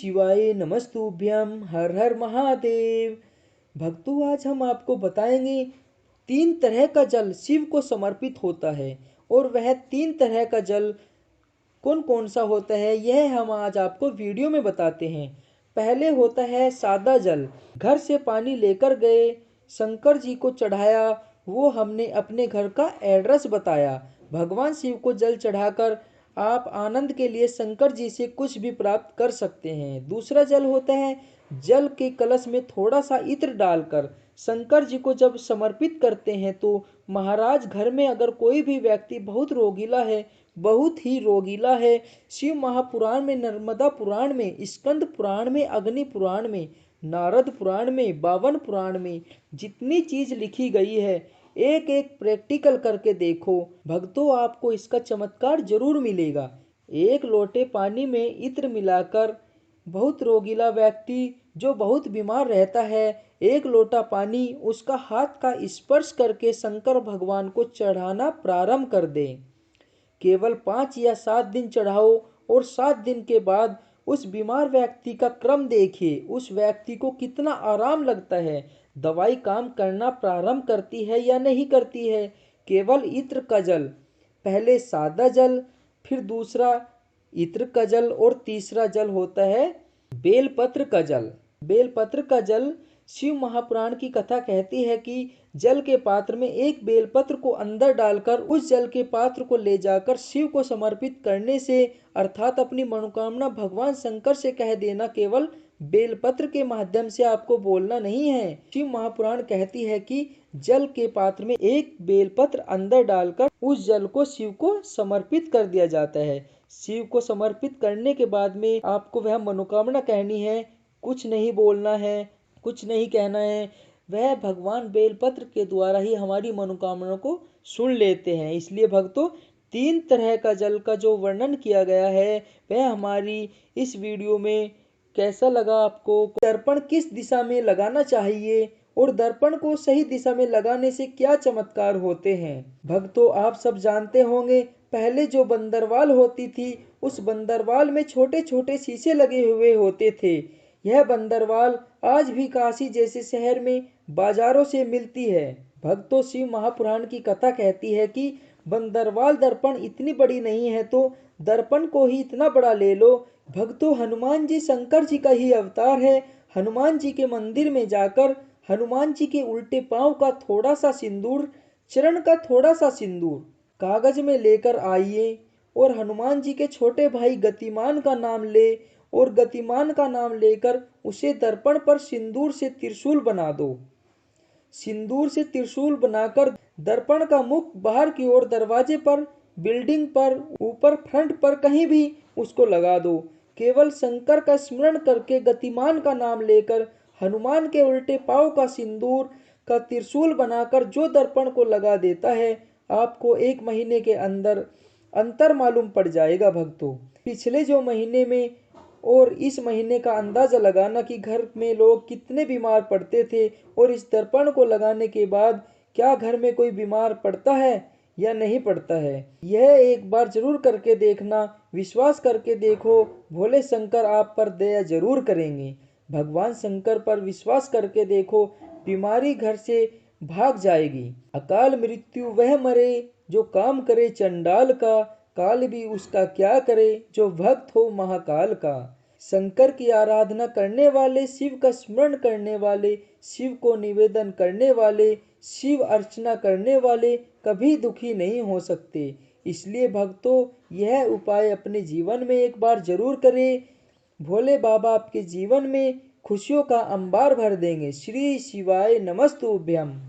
शिवाय नमस्तुभ्यं। हर हर महादेव। भक्तों, आज हम आपको बताएंगे 3 तरह का जल शिव को समर्पित होता है और वह 3 तरह का जल कौन कौन सा होता है यह हम आज आपको वीडियो में बताते हैं। पहले होता है सादा जल। घर से पानी लेकर गए, शंकर जी को चढ़ाया, वो हमने अपने घर का एड्रेस बताया। भगवान शिव को जल चढ़ाकर आप आनंद के लिए शंकर जी से कुछ भी प्राप्त कर सकते हैं। दूसरा जल होता है जल के कलश में थोड़ा सा इत्र डालकर शंकर जी को जब समर्पित करते हैं तो महाराज, घर में अगर कोई भी व्यक्ति बहुत रोगीला है, बहुत ही रोगीला है, शिव महापुराण में, नर्मदा पुराण में, स्कंद पुराण में, अग्नि पुराण में, नारद पुराण में, बावन पुराण में जितनी चीज लिखी गई है, एक एक प्रैक्टिकल करके देखो भक्तों, आपको इसका चमत्कार जरूर मिलेगा। एक लोटे पानी में इत्र मिलाकर बहुत रोगीला व्यक्ति जो बहुत बीमार रहता है, एक लोटा पानी उसका हाथ का स्पर्श करके शंकर भगवान को चढ़ाना प्रारंभ कर दे। केवल 5 या 7 दिन चढ़ाओ और 7 दिन के बाद उस बीमार व्यक्ति का क्रम देखिए, उस व्यक्ति को कितना आराम लगता है, दवाई काम करना प्रारंभ करती है या नहीं करती है। केवल इत्र का जल, पहले सादा जल, फिर दूसरा इत्र का जल और तीसरा जल होता है बेलपत्र का जल। बेलपत्र का जल, शिव महापुराण की कथा कहती है कि जल के पात्र में एक बेलपत्र को अंदर डालकर उस जल के पात्र को ले जाकर शिव को समर्पित करने से, अर्थात अपनी मनोकामना भगवान शंकर से कह देना, केवल बेलपत्र के माध्यम से आपको बोलना नहीं है। शिव महापुराण कहती है कि जल के पात्र में एक बेलपत्र अंदर डालकर उस जल को शिव को समर्पित कर दिया जाता है। शिव को समर्पित करने के बाद में आपको वह मनोकामना कहनी है, कुछ नहीं बोलना है, कुछ नहीं कहना है। वह भगवान बेलपत्र के द्वारा ही हमारी मनोकामना को सुन लेते हैं। इसलिए भक्तों, 3 तरह का जल का जो वर्णन किया गया है वह हमारी इस वीडियो में कैसा लगा आपको, दर्पण किस दिशा में लगाना चाहिए और दर्पण को सही दिशा में लगाने से क्या चमत्कार होते हैं। भक्तों, आप सब जानते होंगे, पहले जो बंदरवाल होती थी उस बंदरवाल में छोटे छोटे शीशे लगे हुए होते थे। यह बंदरवाल आज भी काशी जैसे शहर में बाजारों से मिलती है। भक्तों, शिव महापुराण की कथा कहती है कि बंदरवाल दर्पण इतनी बड़ी नहीं है तो दर्पण को ही इतना बड़ा ले लो। भक्तों, हनुमान जी शंकर जी का ही अवतार है। हनुमान जी के मंदिर में जाकर हनुमान जी के उल्टे पांव का थोड़ा सा सिंदूर, चरण का थोड़ा सा सिंदूर कागज में लेकर आइए और हनुमान जी के छोटे भाई गतिमान का नाम ले और गतिमान का नाम लेकर उसे दर्पण पर सिंदूर से त्रिशूल बना दो। सिंदूर से त्रिशूल बनाकर दर्पण का मुख बाहर की ओर दरवाजे पर, बिल्डिंग पर, ऊपर फ्रंट पर कहीं भी उसको लगा दो। केवल शंकर का स्मरण करके गतिमान का नाम लेकर हनुमान के उल्टे पांव का सिंदूर का त्रिशूल बनाकर जो दर्पण को लगा देता है, आपको 1 महीने के अंदर अंतर मालूम पड़ जाएगा। भक्तों, पिछले जो महीने में और इस महीने का अंदाजा लगाना कि घर में लोग कितने बीमार पड़ते थे और इस दर्पण को लगाने के बाद क्या घर में कोई बीमार पड़ता है या नहीं पड़ता है। यह एक बार जरूर करके देखना, विश्वास करके देखो, भोले शंकर आप पर दया जरूर करेंगे। भगवान शंकर पर विश्वास करके देखो, बीमारी घर से भाग जाएगी। अकाल मृत्यु वह मरे जो काम करे चंडाल का, काल भी उसका क्या करे जो भक्त हो महाकाल का। शंकर की आराधना करने वाले, शिव का स्मरण करने वाले, शिव को निवेदन करने वाले, शिव अर्चना करने वाले कभी दुखी नहीं हो सकते। इसलिए भक्तों, यह उपाय अपने जीवन में एक बार जरूर करें। भोले बाबा आपके जीवन में खुशियों का अंबार भर देंगे। श्री शिवाय नमस्तुभ्यम।